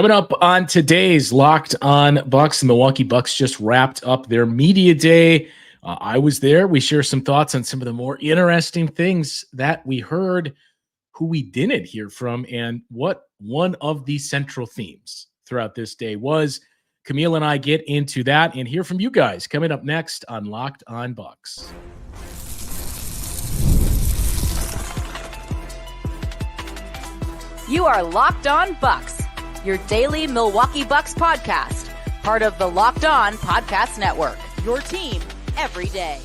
Coming up on today's Locked On Bucks, the Milwaukee Bucks just wrapped up their media day. I was there. We share some thoughts on some of the more interesting things that we heard, who we didn't hear from, and what one of the central themes throughout this day was. Camille and I get into that and hear from you guys coming up next on Locked On Bucks. You are Locked On Bucks, your daily Milwaukee Bucks podcast, part of the Locked On Podcast Network, your team every day.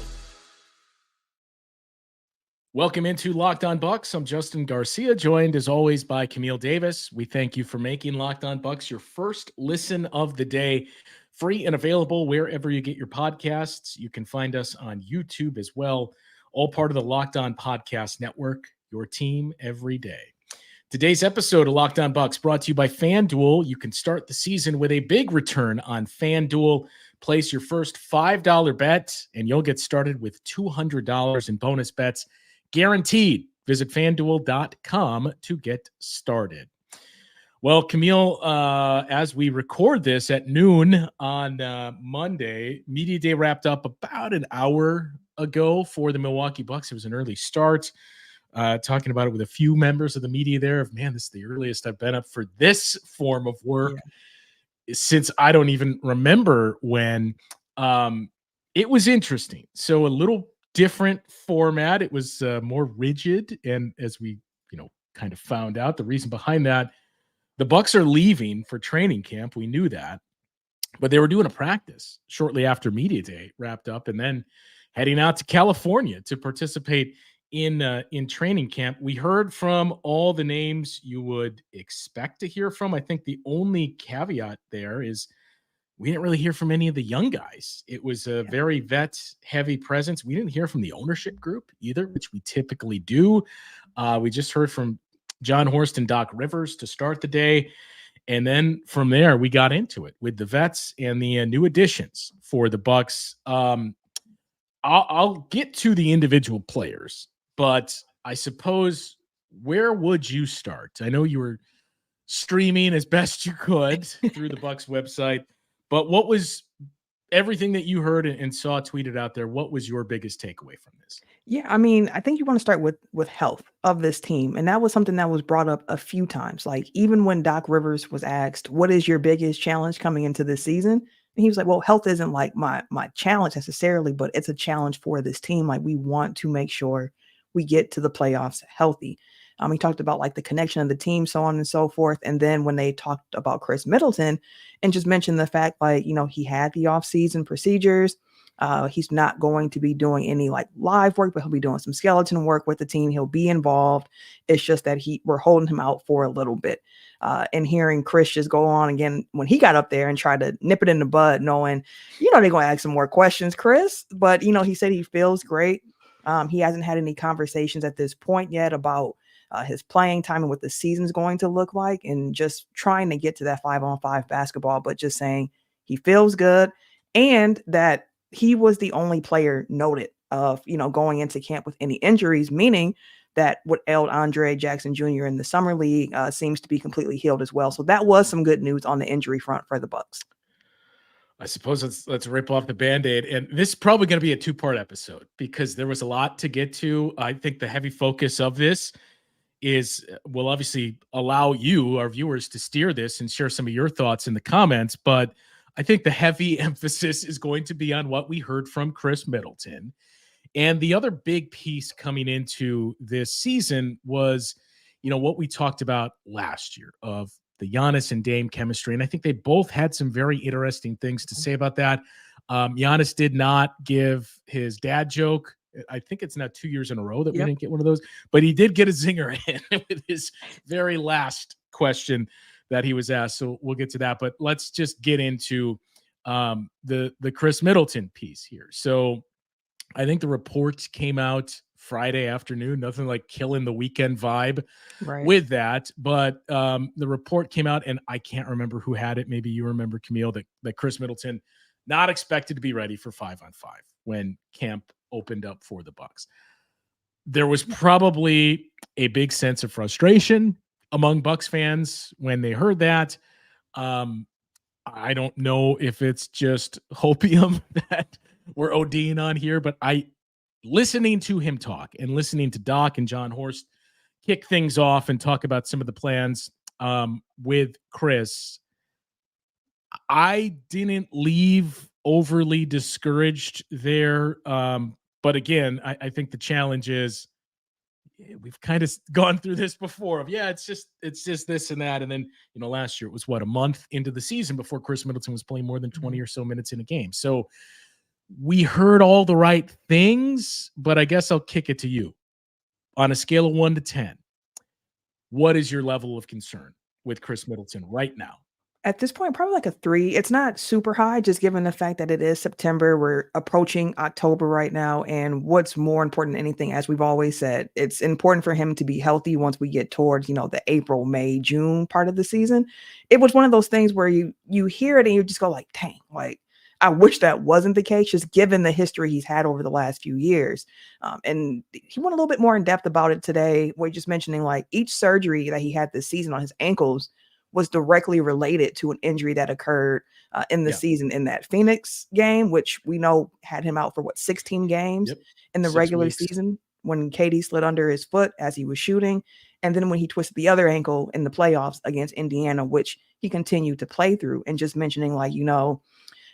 Welcome into Locked On Bucks. I'm Justin Garcia, joined as always by Camille Davis. We thank you for making Locked On Bucks your first listen of the day, free and available wherever you get your podcasts. You can find us on YouTube as well, all part of the Locked On Podcast Network, your team every day. Today's episode of Locked On Bucks brought to you by FanDuel. You can start the season with a big return on FanDuel. Place your first $5 bet, and you'll get started with $200 in bonus bets guaranteed. Visit FanDuel.com to get started. Well, Camille, as we record this at noon on Monday, Media Day wrapped up about an hour ago for the Milwaukee Bucks. It was an early start. Talking about it with a few members of the media there of, man, this is the earliest I've been up for this form of work since I don't even remember when. It was interesting. So a little different format. It was more rigid. And as we, kind of found out, the reason behind that, the Bucks are leaving for training camp. We knew that, but they were doing a practice shortly after Media Day wrapped up and then heading out to California to participate in training camp. We heard from all the names you would expect to hear from. I think the only caveat there is we didn't really hear from any of the young guys. It was a very vet-heavy presence. We didn't hear from the ownership group either, which we typically do. We just heard from John Horst and Doc Rivers to start the day. And then from there, we got into it with the vets and the new additions for the Bucks. I'll get to the individual players, but I suppose, where would you start? I know you were streaming as best you could through the Bucks website, but what was everything that you heard and saw tweeted out there? What was your biggest takeaway from this? Yeah, I mean, I think you want to start with health of this team. And that was something that was brought up a few times. Like, even when Doc Rivers was asked, what is your biggest challenge coming into this season? And he was like, well, health isn't like my challenge necessarily, but it's a challenge for this team. Like, we want to make sure we get to the playoffs healthy. He talked about like the connection of the team, so on and so forth. And then when they talked about Khris Middleton and just mentioned the fact, like, he had the off-season procedures. He's not going to be doing any like live work, but he'll be doing some skeleton work with the team. He'll be involved. It's just that we're holding him out for a little bit. And hearing Khris just go on again when he got up there and tried to nip it in the bud, knowing, they're going to ask some more questions, Khris. But, he said he feels great. He hasn't had any conversations at this point yet about his playing time and what the season's going to look like, and just trying to get to that 5-on-5 basketball, but just saying he feels good and that he was the only player noted of, going into camp with any injuries, meaning that what ailed Andre Jackson Jr. in the summer league seems to be completely healed as well. So that was some good news on the injury front for the Bucks. I suppose let's rip off the Band-Aid. And this is probably going to be a 2-part episode because there was a lot to get to. I think the heavy focus of this will obviously allow you, our viewers, to steer this and share some of your thoughts in the comments. But I think the heavy emphasis is going to be on what we heard from Khris Middleton. And the other big piece coming into this season was, what we talked about last year of the Giannis and Dame chemistry. And I think they both had some very interesting things to say about that. Giannis did not give his dad joke. I think it's now 2 years in a row that we didn't get one of those, but he did get a zinger in with his very last question that he was asked. So we'll get to that, but let's just get into the Khris Middleton piece here. So I think the report came out Friday afternoon, nothing like killing the weekend vibe with that. But the report came out, and I can't remember who had it. Maybe you remember, Camille, that Khris Middleton not expected to be ready for 5-on-5 when camp opened up for the Bucks. There was probably a big sense of frustration among Bucks fans when they heard that. I don't know if it's just hopium that we're ODing on here, but listening to him talk and listening to Doc and John Horst kick things off and talk about some of the plans with Khris, I didn't leave overly discouraged there. But again, I think the challenge is we've kind of gone through this before of, it's just this and that. And then, last year it was a month into the season before Khris Middleton was playing more than 20 or so minutes in a game. So we heard all the right things, but I guess I'll kick it to you. On a scale of 1 to 10, what is your level of concern with Khris Middleton right now? At this point, probably like a 3. It's not super high, just given the fact that it is September. We're approaching October right now. And what's more important than anything, as we've always said, it's important for him to be healthy once we get towards, the April, May, June part of the season. It was one of those things where you hear it and you just go like, dang, like, I wish that wasn't the case, just given the history he's had over the last few years. And he went a little bit more in depth about it today. We're just mentioning like each surgery that he had this season on his ankles was directly related to an injury that occurred in the season in that Phoenix game, which we know had him out for 16 games in the regular season when KD slid under his foot as he was shooting. And then when he twisted the other ankle in the playoffs against Indiana, which he continued to play through. And just mentioning like,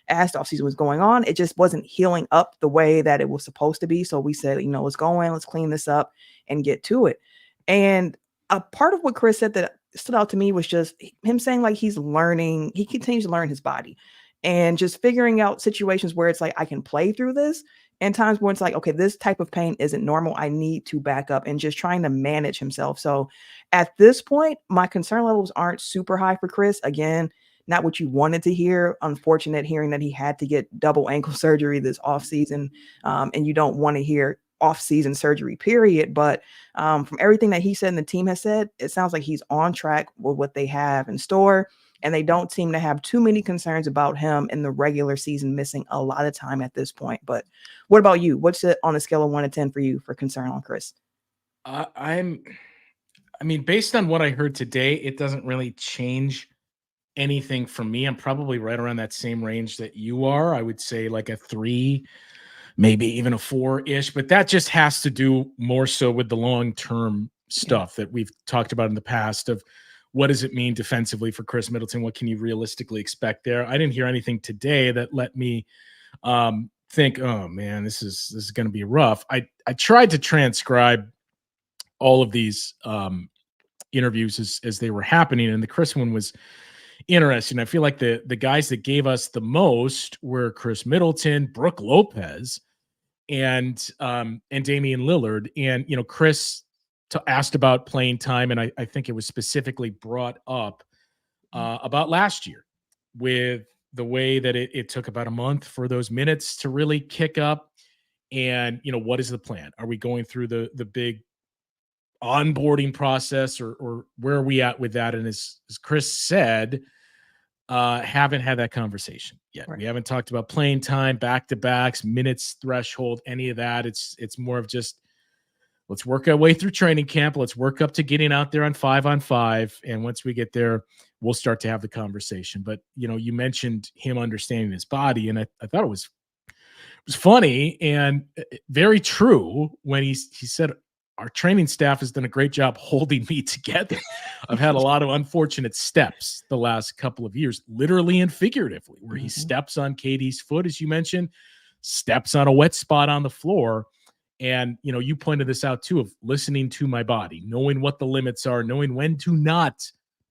as the offseason was going on, it just wasn't healing up the way that it was supposed to be. So we said, let's go in, let's clean this up and get to it. And a part of what Khris said that stood out to me was just him saying like he's learning, he continues to learn his body and just figuring out situations where it's like, I can play through this, and times when it's like, okay, this type of pain isn't normal. I need to back up, and just trying to manage himself. So at this point, my concern levels aren't super high for Khris. Again, not what you wanted to hear. Unfortunate hearing that he had to get double ankle surgery this offseason. And you don't want to hear off-season surgery, period. But from everything that he said and the team has said, it sounds like he's on track with what they have in store. And they don't seem to have too many concerns about him in the regular season missing a lot of time at this point. But what about you? What's it on a scale of 1 to 10 for you for concern on Khris? Based on what I heard today, it doesn't really change anything for me. I'm probably right around that same range that you are. I would say like a 3, maybe even a 4-ish, but that just has to do more so with the long-term stuff that we've talked about in the past of what does it mean defensively for Khris Middleton? What can you realistically expect there? I didn't hear anything today that let me think, oh man, this is going to be rough. I tried to transcribe all of these interviews as they were happening, and the Khris one was interesting. I feel like the guys that gave us the most were Khris Middleton, Brooke Lopez, and Damian Lillard. And Khris asked about playing time, and I think it was specifically brought up about last year with the way that it took about a month for those minutes to really kick up. And what is the plan? Are we going through the big onboarding process, or where are we at with that? And as Khris said, haven't had that conversation yet. Right. We haven't talked about playing time, back-to-backs, minutes threshold, any of that. It's more of just, let's work our way through training camp. Let's work up to getting out there on 5-on-5. And once we get there, we'll start to have the conversation. But, you mentioned him understanding his body, and I thought it was funny and very true when he said, our training staff has done a great job holding me together. I've had a lot of unfortunate steps the last couple of years, literally and figuratively, where he steps on KD's foot, as you mentioned, steps on a wet spot on the floor. And, you pointed this out too, of listening to my body, knowing what the limits are, knowing when to not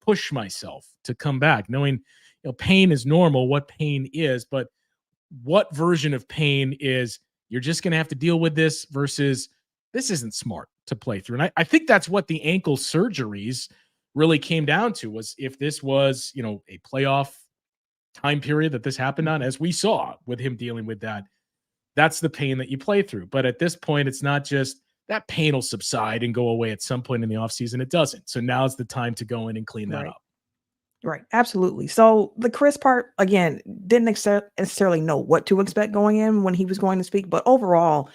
push myself to come back, knowing, pain is normal, what pain is, but what version of pain is you're just going to have to deal with this versus this isn't smart to play through. And I think that's what the ankle surgeries really came down to, was if this was, a playoff time period that this happened on, as we saw with him dealing with that, that's the pain that you play through. But at this point, it's not just that pain will subside and go away at some point in the offseason. It doesn't. So now's the time to go in and clean that up. Right. Absolutely. So the Chris part, again, didn't necessarily know what to expect going in when he was going to speak. But overall,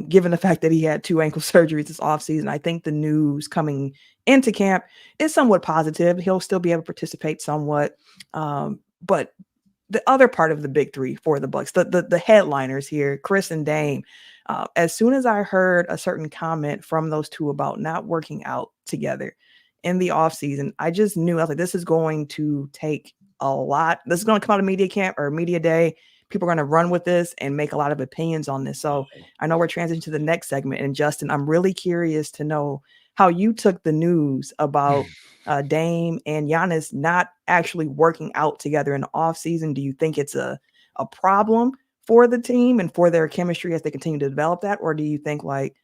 given the fact that he had 2 ankle surgeries this offseason, I think the news coming into camp is somewhat positive. He'll still be able to participate somewhat. But the other part of the big three for the Bucks, the headliners here, Khris and Dame. As soon as I heard a certain comment from those two about not working out together in the offseason, I just knew I was like, this is going to take a lot. This is going to come out of media camp or media day. People are going to run with this and make a lot of opinions on this. So I know we're transitioning to the next segment. And Justin, I'm really curious to know how you took the news about Dame and Giannis not actually working out together in the offseason. Do you think it's a problem for the team and for their chemistry as they continue to develop that? Or do you think like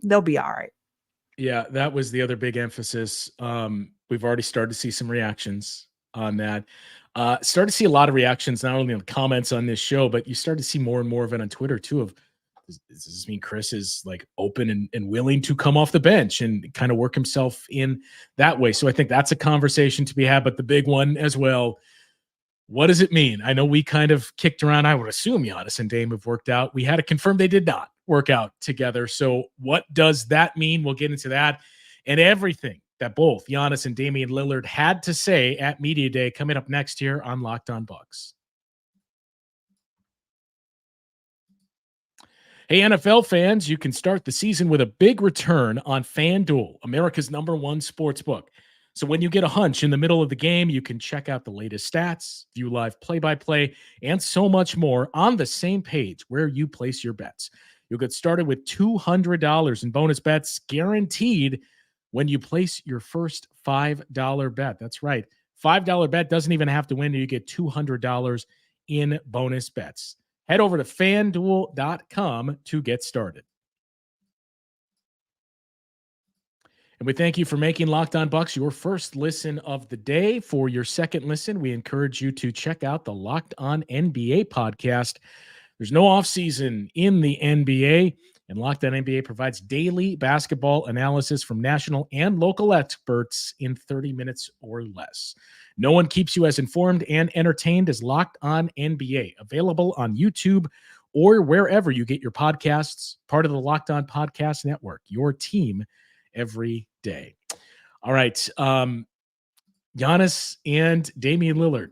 they'll be all right? Yeah, that was the other big emphasis. We've already started to see some reactions on that. Started to see a lot of reactions, not only on the comments on this show, but you start to see more and more of it on Twitter too. Does this mean Khris is like open and willing to come off the bench and kind of work himself in that way? So I think that's a conversation to be had. But the big one as well, what does it mean? I know we kind of kicked around. I would assume Giannis and Dame have worked out. We had to confirm they did not work out together. So what does that mean? We'll get into that and everything that both Giannis and Damian Lillard had to say at Media Day coming up next here on Locked On Bucks. Hey, NFL fans, you can start the season with a big return on FanDuel, America's #1 sportsbook. So when you get a hunch in the middle of the game, you can check out the latest stats, view live play-by-play, and so much more on the same page where you place your bets. You'll get started with $200 in bonus bets guaranteed when you place your first $5 bet. That's right. $5 bet doesn't even have to win. You get $200 in bonus bets. Head over to FanDuel.com to get started. And we thank you for making Locked On Bucks your first listen of the day. For your second listen, we encourage you to check out the Locked On NBA podcast. There's no offseason in the NBA, and Locked On NBA provides daily basketball analysis from national and local experts in 30 minutes or less. No one keeps you as informed and entertained as Locked On NBA, available on YouTube or wherever you get your podcasts, part of the Locked On Podcast Network, your team every day. All right. Giannis and Damian Lillard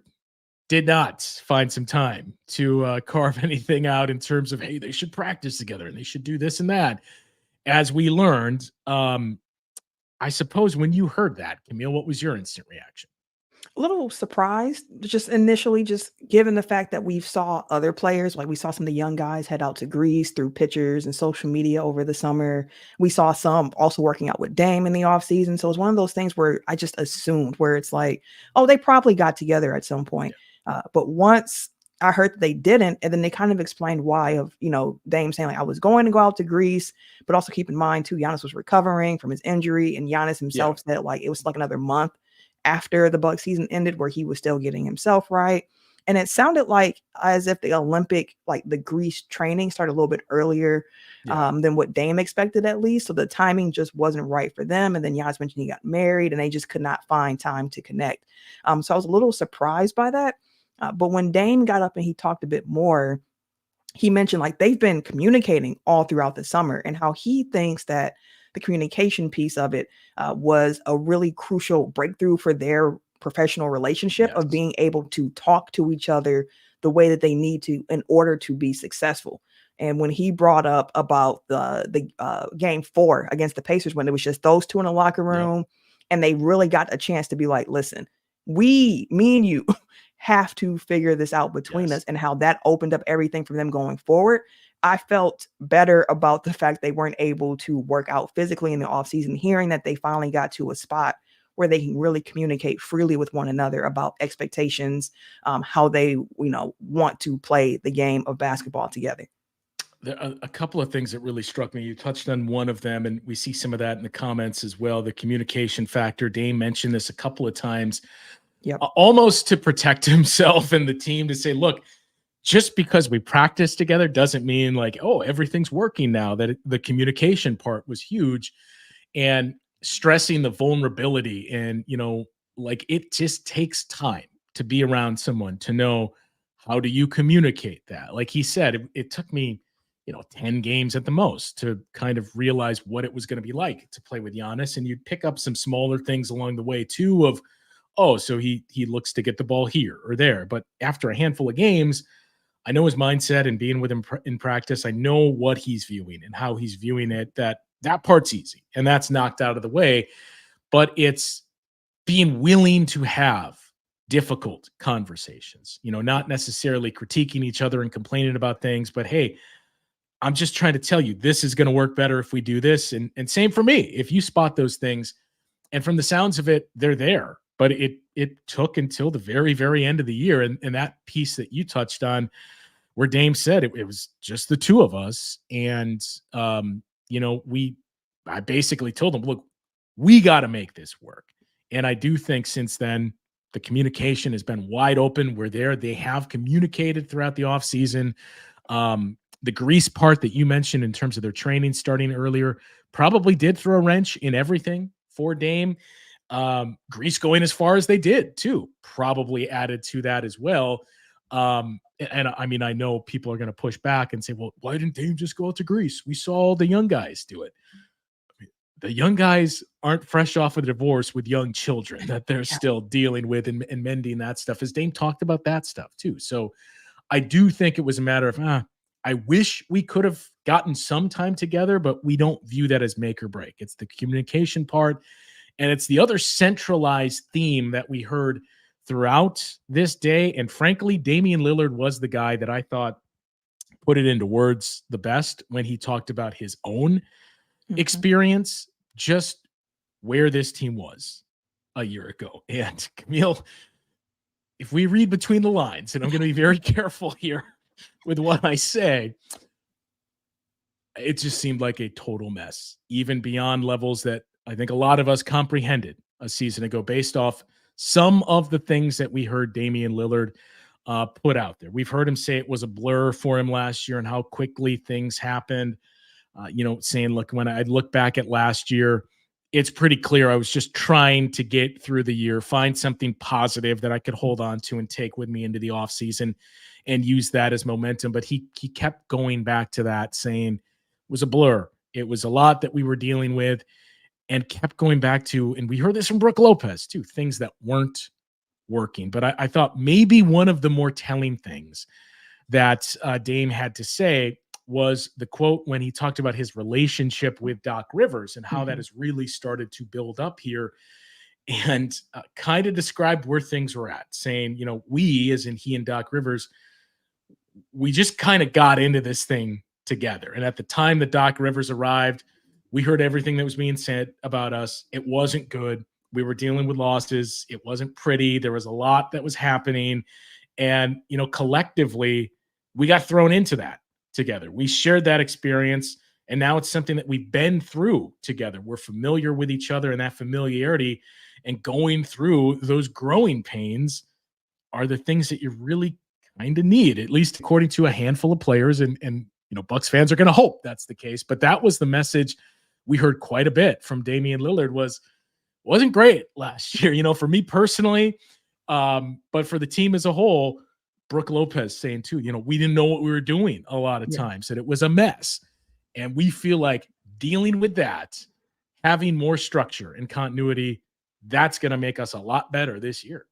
did not find some time to carve anything out in terms of, hey, they should practice together and they should do this and that. As we learned, I suppose when you heard that, Camille, what was your instant reaction? A little surprised, just initially, just given the fact that we saw other players, like we saw some of the young guys head out to Greece through pictures and social media over the summer. We saw some also working out with Dame in the offseason. So it's one of those things where I just assumed where it's like, oh, they probably got together at some point. But once I heard that they didn't, and then they kind of explained why of, Dame saying like, I was going to go out to Greece, but also keep in mind too, Giannis was recovering from his injury, and Giannis himself said like, it was like another month after the Bucks season ended where he was still getting himself right. And it sounded like as if the Olympic, like the Greece training started a little bit earlier than what Dame expected at least. So the timing just wasn't right for them. And then Giannis mentioned he got married and they just could not find time to connect. So I was a little surprised by that. But when Dame got up and he talked a bit more, he mentioned like they've been communicating all throughout the summer and how he thinks that the communication piece of it was a really crucial breakthrough for their professional relationship of being able to talk to each other the way that they need to in order to be successful. And when he brought up about the game 4 against the Pacers, when it was just those two in the locker room and they really got a chance to be like, listen, me and you have to figure this out between us, and how that opened up everything for them going forward. I felt better about the fact they weren't able to work out physically in the offseason, hearing that they finally got to a spot where they can really communicate freely with one another about expectations, how they, want to play the game of basketball together. There are a couple of things that really struck me. You touched on one of them, and we see some of that in the comments as well. The communication factor. Dame mentioned this a couple of times, almost to protect himself and the team, to say, look, just because we practice together doesn't mean like, oh, everything's working now. That the communication part was huge, and stressing the vulnerability and, like it just takes time to be around someone to know how do you communicate that. Like he said, it took me, 10 games at the most to kind of realize what it was going to be like to play with Giannis. And you'd pick up some smaller things along the way too of, oh, so he looks to get the ball here or there. But after a handful of games, I know his mindset, and being with him in practice, I know what he's viewing and how he's viewing it. That part's easy and that's knocked out of the way. But it's being willing to have difficult conversations, not necessarily critiquing each other and complaining about things, but hey, I'm just trying to tell you this is going to work better if we do this. And same for me. If you spot those things, and from the sounds of it, they're there. But it took until the very, very end of the year. And that piece that you touched on, where Dame said it was just the two of us. And I basically told him, look, we got to make this work. And I do think since then, the communication has been wide open. We're there. They have communicated throughout the offseason. The Greece part that you mentioned in terms of their training starting earlier probably did throw a wrench in everything for Dame. Greece going as far as they did too probably added to that as well. And I mean, I know people are going to push back and say, well, why didn't Dame just go out to Greece? We saw all the young guys do it. The young guys aren't fresh off of a divorce with young children that they're still dealing with and mending that stuff, as Dame talked about that stuff too. So I do think it was a matter of, I wish we could have gotten some time together, but we don't view that as make or break. It's the communication part. And it's the other centralized theme that we heard throughout this day. And frankly, Damian Lillard was the guy that I thought put it into words the best when he talked about his own experience, just where this team was a year ago. And Camille, if we read between the lines, and I'm going to be very careful here with what I say, it just seemed like a total mess, even beyond levels that I think a lot of us comprehended a season ago based off some of the things that we heard Damian Lillard put out there. We've heard him say it was a blur for him last year and how quickly things happened. Saying, look, when I look back at last year, it's pretty clear I was just trying to get through the year, find something positive that I could hold on to and take with me into the offseason and use that as momentum. But he kept going back to that, saying it was a blur. It was a lot that we were dealing with, and kept going back to, and we heard this from Brooke Lopez too, things that weren't working. But I thought maybe one of the more telling things that Dame had to say was the quote when he talked about his relationship with Doc Rivers and how that has really started to build up here, and kind of described where things were at, saying, we, as in he and Doc Rivers, we just kind of got into this thing together. And at the time that Doc Rivers arrived, we heard everything that was being said about us. It wasn't good. We were dealing with losses. It wasn't pretty. There was a lot that was happening. And, collectively, we got thrown into that together. We shared that experience, and now it's something that we've been through together. We're familiar with each other, and that familiarity and going through those growing pains are the things that you really kind of need, at least according to a handful of players. And Bucks fans are going to hope that's the case. But that was the message we heard quite a bit from Damian Lillard wasn't great last year, for me personally, but for the team as a whole. Brooke Lopez saying too, we didn't know what we were doing a lot of times, and it was a mess. And we feel like dealing with that, having more structure and continuity, that's going to make us a lot better this year.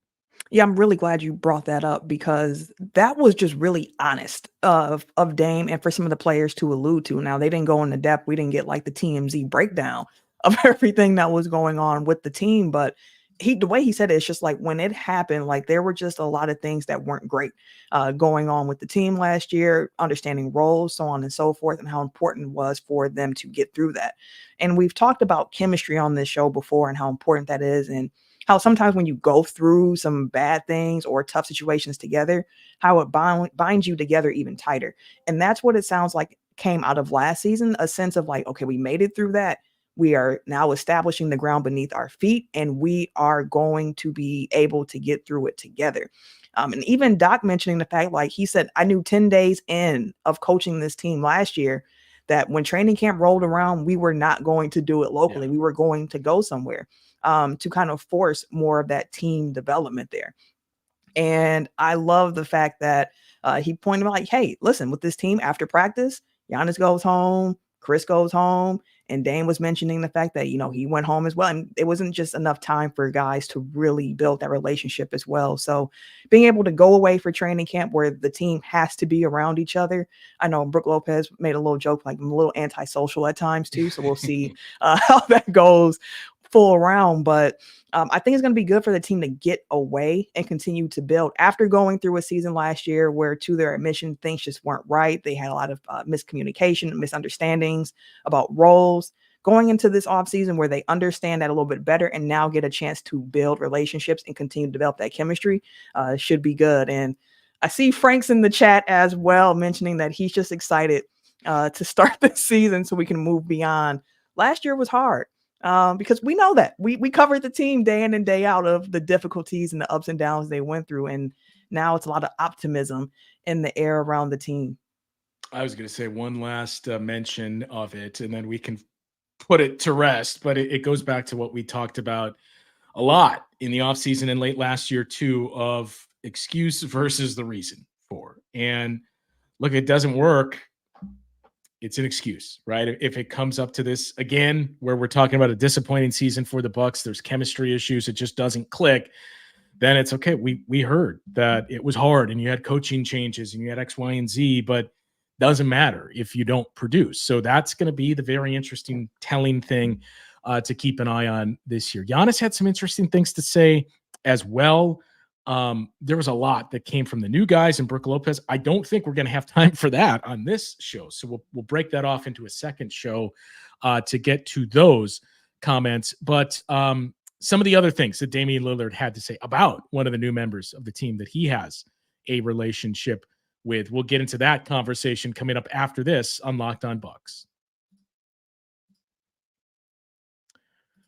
Yeah, I'm really glad you brought that up, because that was just really honest of Dame and for some of the players to allude to. Now, they didn't go into depth. We didn't get like the TMZ breakdown of everything that was going on with the team, but the way he said it, it's just like when it happened, like there were just a lot of things that weren't great going on with the team last year, understanding roles, so on and so forth, and how important it was for them to get through that. And we've talked about chemistry on this show before and how important that is, and how sometimes when you go through some bad things or tough situations together, how it binds you together even tighter. And that's what it sounds like came out of last season, a sense of like, okay, we made it through that. We are now establishing the ground beneath our feet, and we are going to be able to get through it together. And even Doc mentioning the fact, like he said, I knew 10 days in of coaching this team last year that when training camp rolled around, we were not going to do it locally. We were going to go somewhere. to kind of force more of that team development there. And I love the fact that he pointed out, like, hey, listen, with this team after practice, Giannis goes home, Khris goes home, and Dame was mentioning the fact that, he went home as well. And it wasn't just enough time for guys to really build that relationship as well. So being able to go away for training camp where the team has to be around each other. I know Brooke Lopez made a little joke, like I'm a little antisocial at times too. So we'll see how that goes full round. But I think it's going to be good for the team to get away and continue to build after going through a season last year where, to their admission, things just weren't right. They had a lot of miscommunication, misunderstandings about roles. Going into this offseason where they understand that a little bit better and now get a chance to build relationships and continue to develop that chemistry should be good. And I see Frank's in the chat as well, mentioning that he's just excited to start the season so we can move beyond. Last year was hard. Because we know that we covered the team day in and day out of the difficulties and the ups and downs they went through. And now it's a lot of optimism in the air around the team. I was going to say one last mention of it, and then we can put it to rest. But it goes back to what we talked about a lot in the offseason and late last year, too, of excuse versus the reason for. And look, it doesn't work. It's an excuse, right? If it comes up to this again, where we're talking about a disappointing season for the Bucks, there's chemistry issues, it just doesn't click, then it's okay. We heard that it was hard and you had coaching changes and you had X, Y, and Z, but doesn't matter if you don't produce. So that's going to be the very interesting, telling thing to keep an eye on this year. Giannis had some interesting things to say as well. There was a lot that came from the new guys and Brooke Lopez. I don't think we're going to have time for that on this show. So we'll break that off into a second show to get to those comments. But some of the other things that Damian Lillard had to say about one of the new members of the team that he has a relationship with. We'll get into that conversation coming up after this on Locked On Bucks.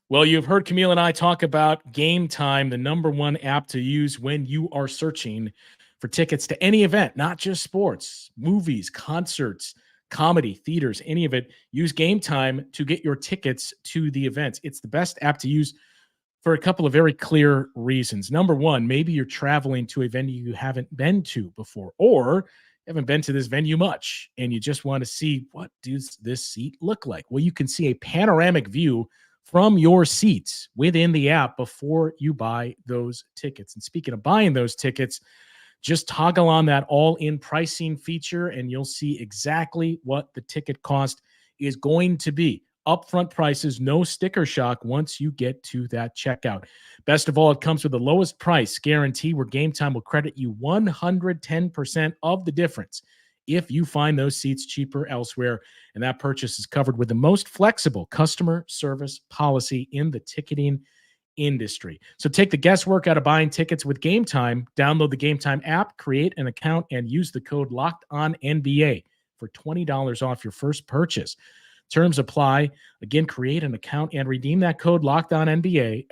Well, you've heard Camille and I talk about Game Time, the number one app to use when you are searching for tickets to any event, not just sports, movies, concerts, comedy, theaters, any of it. Use Game Time to get your tickets to the events. It's the best app to use for a couple of very clear reasons. Number one, maybe you're traveling to a venue you haven't been to before, or haven't been to this venue much, and you just want to see, what does this seat look like? Well, you can see a panoramic view from your seats within the app before you buy those tickets. And speaking of buying those tickets, just toggle on that all-in pricing feature and you'll see exactly what the ticket cost is going to be. Upfront prices, no sticker shock once you get to that checkout. Best of all, it comes with the lowest price guarantee where Game Time will credit you 110% of the difference if you find those seats cheaper elsewhere, and that purchase is covered with the most flexible customer service policy in the ticketing industry. So take the guesswork out of buying tickets with Game Time. Download the Game Time app, create an account, and use the code LOCKEDONNBA for $20 off your first purchase. Terms apply. Again, create an account and redeem that code LOCKEDONNBA,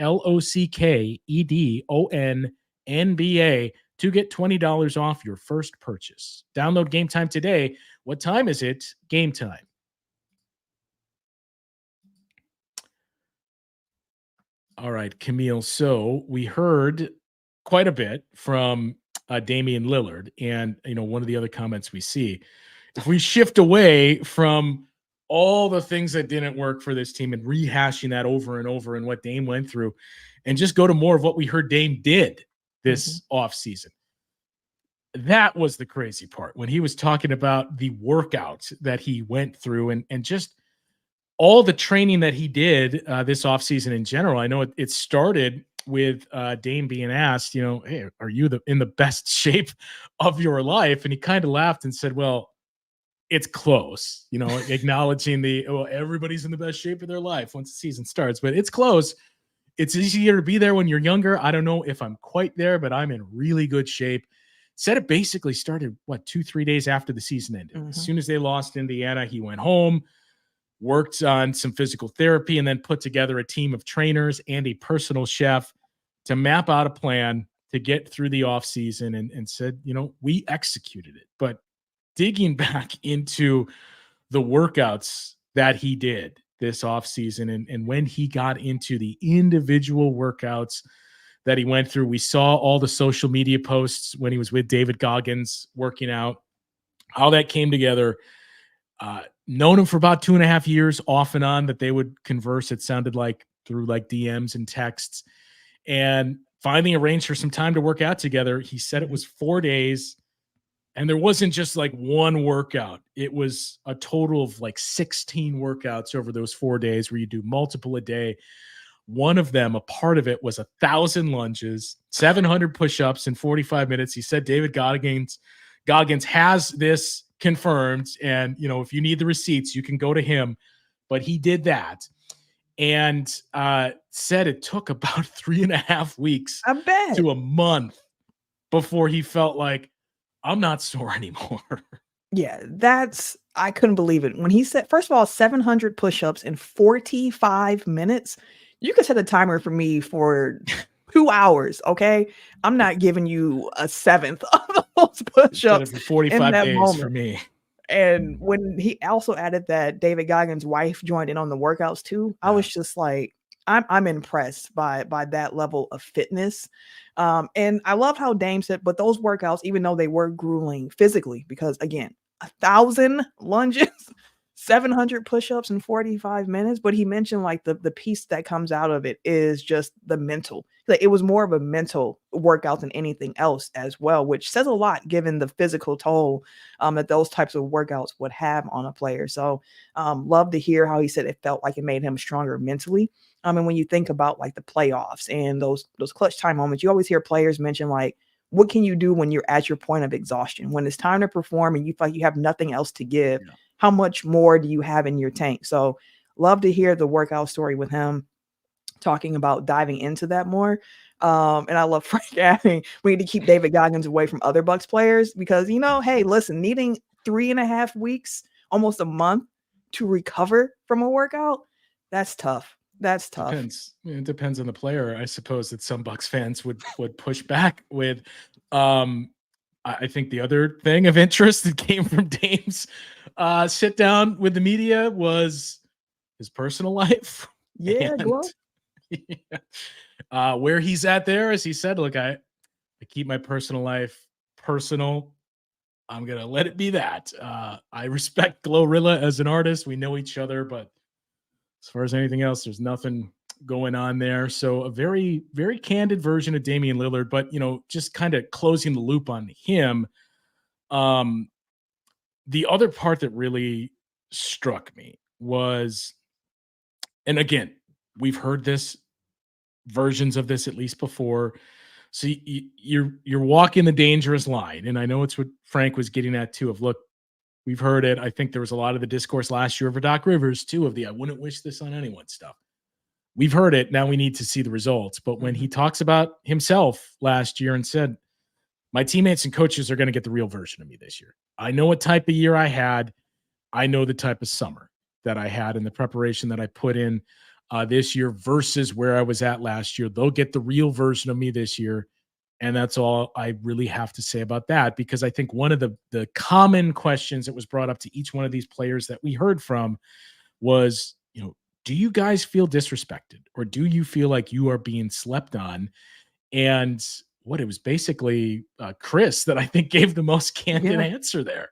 LOCKEDONNBA, to get $20 off your first purchase. Download Game Time today. What time is it? Game time. All right, Camille. So we heard quite a bit from Damian Lillard. And, one of the other comments we see, if we shift away from all the things that didn't work for this team and rehashing that over and over and what Dame went through, and just go to more of what we heard Dame did this offseason. That was the crazy part when he was talking about the workouts that he went through and just all the training that he did this offseason in general. I know it started with Dame being asked, hey, are you in the best shape of your life? And he kind of laughed and said, well, it's close, acknowledging everybody's in the best shape of their life once the season starts, but it's close. It's easier to be there when you're younger. I don't know if I'm quite there, but I'm in really good shape. Said it basically started, 2-3 days after the season ended. As soon as they lost Indiana, he went home, worked on some physical therapy, and then put together a team of trainers and a personal chef to map out a plan to get through the offseason and said, we executed it. But digging back into the workouts that he did this offseason. And when he got into the individual workouts that he went through, we saw all the social media posts when he was with David Goggins working out, how that came together. Known him for about 2.5 years off and on, that they would converse, it sounded like, through like DMs and texts, and finally arranged for some time to work out together. He said it was 4 days, and there wasn't just like one workout. It was a total of like 16 workouts over those 4 days, where you do multiple a day. One of them, a part of it, was 1,000 lunges, 700 push-ups in 45 minutes. He said David Goggins has this confirmed, and if you need the receipts, you can go to him. But he did that, and said it took about 3.5 weeks I bet. to a month before he felt like, I'm not sore anymore. Yeah, I couldn't believe it. When he said, first of all, 700 push-ups in 45 minutes, you could set a timer for me for 2 hours, okay? I'm not giving you a seventh of those push-ups for 45 in that days moment. for me. And when he also added that David Goggins' wife joined in on the workouts too, I was just like, I'm impressed by that level of fitness. And I love how Dame said, but those workouts, even though they were grueling physically, because again, 1,000 lunges, 700 push-ups in 45 minutes. But he mentioned like the piece that comes out of it is just the mental. Like, it was more of a mental workout than anything else as well, which says a lot given the physical toll that those types of workouts would have on a player. So love to hear how he said it felt like it made him stronger mentally. And when you think about like the playoffs and those clutch time moments, you always hear players mention like, what can you do when you're at your point of exhaustion? When it's time to perform and you feel like you have nothing else to give, how much more do you have in your tank? So love to hear the workout story with him, talking about diving into that more. And I love Frank adding, we need to keep David Goggins away from other Bucks players because, hey, listen, needing 3.5 weeks, almost a month to recover from a workout, that's tough. That's tough. It depends on the player. I suppose that some Bucks fans would push back with. I think the other thing of interest that came from Dame's sit down with the media was his personal life. Yeah, where he's at there, as he said, look, I keep my personal life personal. I'm gonna let it be that. I respect Glorilla as an artist. We know each other, but as far as anything else, there's nothing going on there. So a very, very candid version of Damian Lillard, but just kind of closing the loop on him. The other part that really struck me was, and again, we've heard versions of this at least before. So you're walking the dangerous line, and I know it's what Frank was getting at too. Of look, we've heard it. I think there was a lot of the discourse last year over Doc Rivers too, of the I wouldn't wish this on anyone stuff. We've heard it. Now we need to see the results. But when he talks about himself last year and said, my teammates and coaches are going to get the real version of me this year. I know what type of year I had. I know the type of summer that I had and the preparation that I put in this year versus where I was at last year. They'll get the real version of me this year. And that's all I really have to say about that, because I think one of the common questions that was brought up to each one of these players that we heard from was, do you guys feel disrespected, or do you feel like you are being slept on? And it was basically Khris that I think gave the most candid answer there.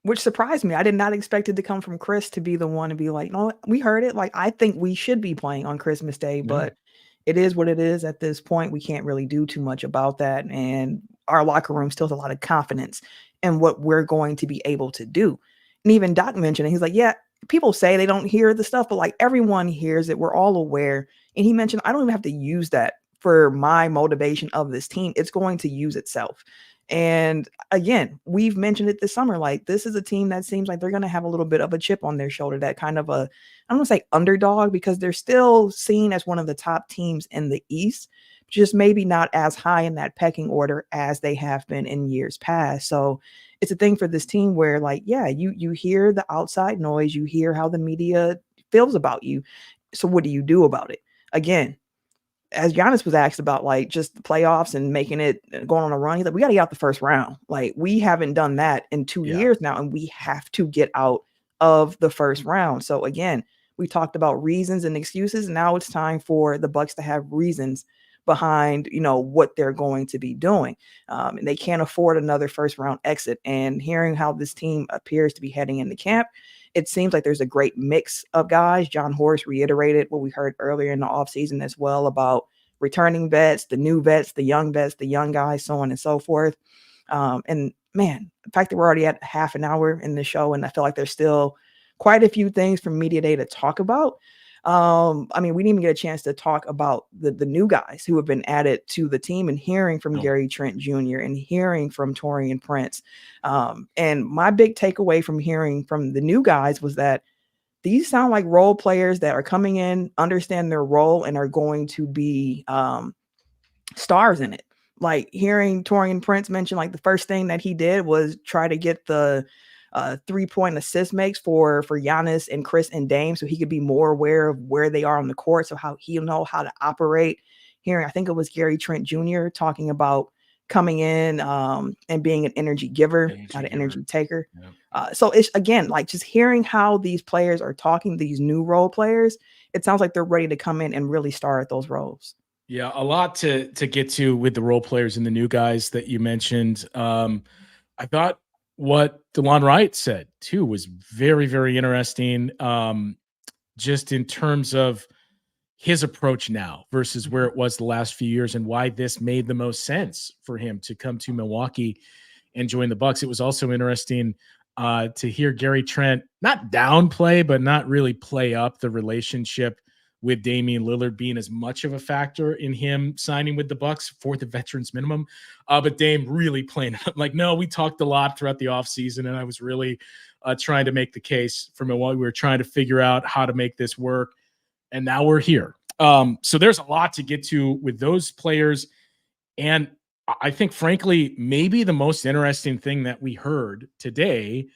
Which surprised me. I did not expect it to come from Khris to be the one to be like, no, we heard it. Like, I think we should be playing on Christmas Day, but it is what it is at this point. We can't really do too much about that. And our locker room still has a lot of confidence in what we're going to be able to do. And even Doc mentioned it. He's like, yeah, people say they don't hear the stuff, but like everyone hears it. We're all aware. And he mentioned, I don't even have to use that for my motivation of this team. It's going to use itself. And again, we've mentioned it this summer. Like, this is a team that seems like they're going to have a little bit of a chip on their shoulder, that kind of I don't want to say underdog, because they're still seen as one of the top teams in the East, just maybe not as high in that pecking order as they have been in years past. So it's a thing for this team where, like, yeah, you hear the outside noise, you hear how the media feels about you. So what do you do about it? Again, as Giannis was asked about like just the playoffs and making it, going on a run, he's like, we got to get out the first round. Like, we haven't done that in 2 years now, and we have to get out of the first round. So again, We talked about reasons and excuses. Now it's time for the Bucks to have reasons behind, what they're going to be doing. And they can't afford another first round exit. And hearing how this team appears to be heading into camp, it seems like there's a great mix of guys. John Horst reiterated what we heard earlier in the offseason as well about returning vets, the new vets, the young guys, so on and so forth. And man, the fact that we're already at half an hour in the show, and I feel like there's still quite a few things from Media Day to talk about. We didn't even get a chance to talk about the new guys who have been added to the team, and hearing from Gary Trent Jr. and hearing from Taurean Prince. And my big takeaway from hearing from the new guys was that these sound like role players that are coming in, understand their role, and are going to be stars in it. Like hearing Taurean Prince mention, like the first thing that he did was try to get the 3-point assist makes for Giannis and Khris and Dame, so he could be more aware of where they are on the court, so how he'll know how to operate. Hearing, I think it was Gary Trent Jr. talking about coming in and being an energy giver, not an energy taker. Yeah. So it's, again, like just hearing how these players are talking, these new role players, it sounds like they're ready to come in and really star at those roles. Yeah, a lot to get to with the role players and the new guys that you mentioned. I thought what DeLon Wright said too was very, very interesting. Just in terms of his approach now versus where it was the last few years, and why this made the most sense for him to come to Milwaukee and join the Bucks. It was also interesting to hear Gary Trent not downplay, but not really play up the relationship with Damian Lillard being as much of a factor in him signing with the Bucks for the veterans minimum. But Dame really playing it up. Like, no, we talked a lot throughout the offseason, and I was really trying to make the case for Milwaukee. We were trying to figure out how to make this work, and now we're here. So there's a lot to get to with those players. And I think, frankly, maybe the most interesting thing that we heard today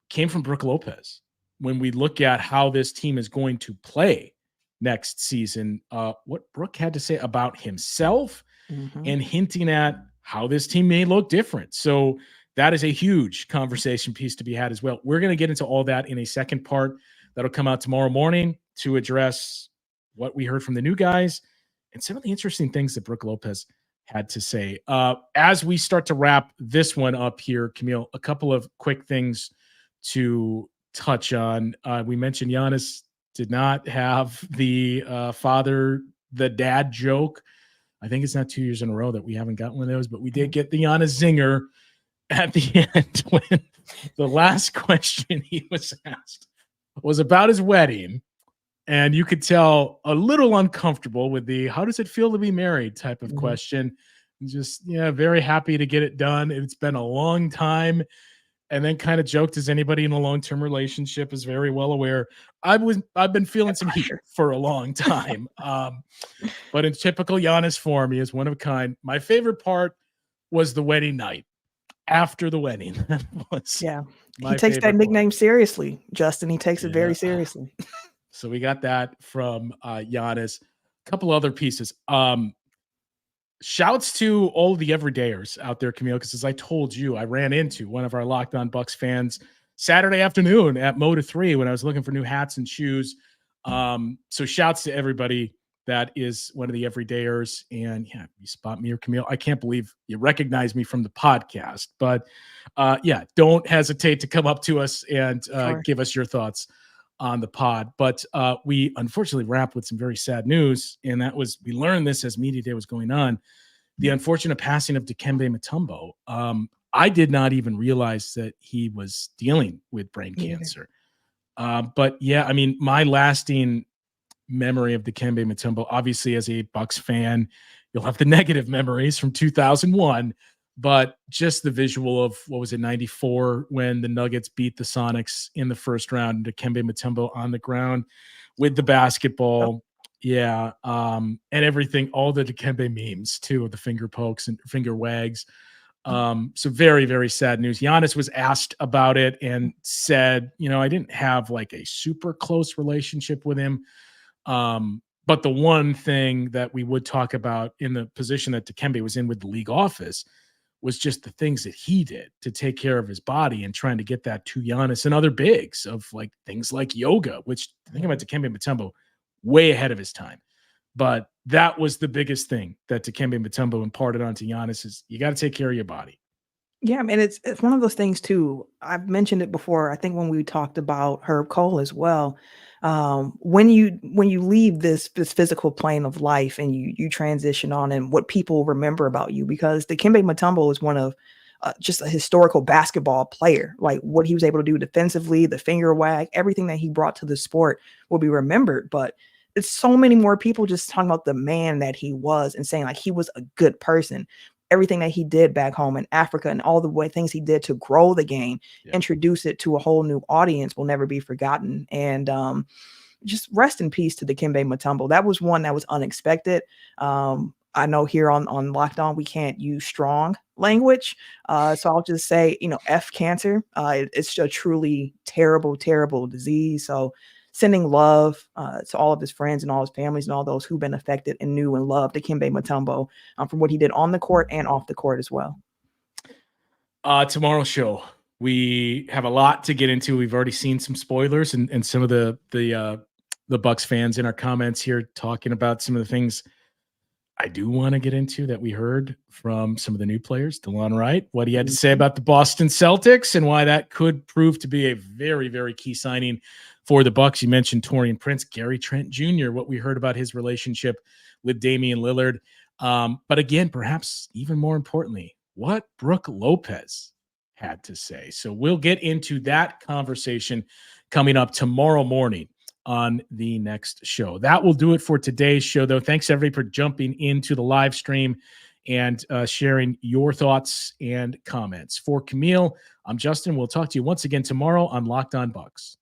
came from Brook Lopez. When we look at how this team is going to play next season, what Brook had to say about himself and hinting at how this team may look different. So that is a huge conversation piece to be had as well. We're going to get into all that in a second part that'll come out tomorrow morning to address what we heard from the new guys and some of the interesting things that Brook Lopez had to say. As we start to wrap this one up here, Camille, a couple of quick things to touch on. We mentioned Giannis did not have the dad joke. I think it's not 2 years in a row that we haven't got one of those, but we did get the Giannis zinger at the end when the last question he was asked was about his wedding. And you could tell a little uncomfortable with the, how does it feel to be married type of question. Just, very happy to get it done. It's been a long time. And then kind of joked, as anybody in a long-term relationship is very well aware, I've been feeling some heat for a long time. But in typical Giannis form, he is one of a kind. My favorite part was the wedding night. After the wedding. That was he takes that nickname seriously, Justin. He takes it very seriously. So we got that from Giannis. A couple other pieces. Shouts to all the everydayers out there, Camille, because as I told you, I ran into one of our Locked On Bucks fans Saturday afternoon at Moda 3 when I was looking for new hats and shoes. So shouts to everybody that is one of the everydayers. And you spot me or Camille. I can't believe you recognize me from the podcast. But don't hesitate to come up to us and give us your thoughts on the pod. But we unfortunately wrapped with some very sad news, and that was, we learned this as Media Day was going on, the unfortunate passing of Dikembe Mutombo. I did not even realize that he was dealing with brain cancer. But my lasting memory of Dikembe Mutombo, obviously as a Bucks fan, you'll have the negative memories from 2001, but just the visual of, 94 when the Nuggets beat the Sonics in the first round, and Dikembe Mutombo on the ground with the basketball. And everything, all the Dikembe memes too, of the finger pokes and finger wags. So very, very sad news. Giannis was asked about it and said, I didn't have like a super close relationship with him. But the one thing that we would talk about in the position that Dikembe was in with the league office was just the things that he did to take care of his body and trying to get that to Giannis and other bigs of like things like yoga, which I think about Dikembe Mutombo way ahead of his time. But that was the biggest thing that Dikembe Mutombo imparted onto Giannis is you got to take care of your body. Yeah, I mean, it's one of those things too. I've mentioned it before. I think when we talked about Herb Cole as well. When you leave this physical plane of life and you transition on, and what people remember about you, because Dikembe Mutombo is one of just a historical basketball player. Like what he was able to do defensively, the finger wag, everything that he brought to the sport will be remembered. But it's so many more people just talking about the man that he was and saying like he was a good person. Everything that he did back home in Africa and all the way things he did to grow the game, introduce it to a whole new audience will never be forgotten. And just rest in peace to Dikembe Mutombo. That was one that was unexpected. I know here on Locked On, we can't use strong language. So I'll just say, F cancer. It's a truly terrible, terrible disease. So sending love to all of his friends and all his families and all those who've been affected and knew and loved Dikembe Mutombo from what he did on the court and off the court as well. Tomorrow's show, we have a lot to get into. We've already seen some spoilers and some of the Bucks fans in our comments here talking about some of the things I do want to get into that we heard from some of the new players. DeLon Wright, what he had to say about the Boston Celtics and why that could prove to be a very, very key signing for the Bucks. You mentioned Taurean Prince, Gary Trent Jr., what we heard about his relationship with Damian Lillard. But again, perhaps even more importantly, what Brooke Lopez had to say. So we'll get into that conversation coming up tomorrow morning on the next show. That will do it for today's show, though. Thanks, everybody, for jumping into the live stream and sharing your thoughts and comments. For Camille, I'm Justin. We'll talk to you once again tomorrow on Locked On Bucks.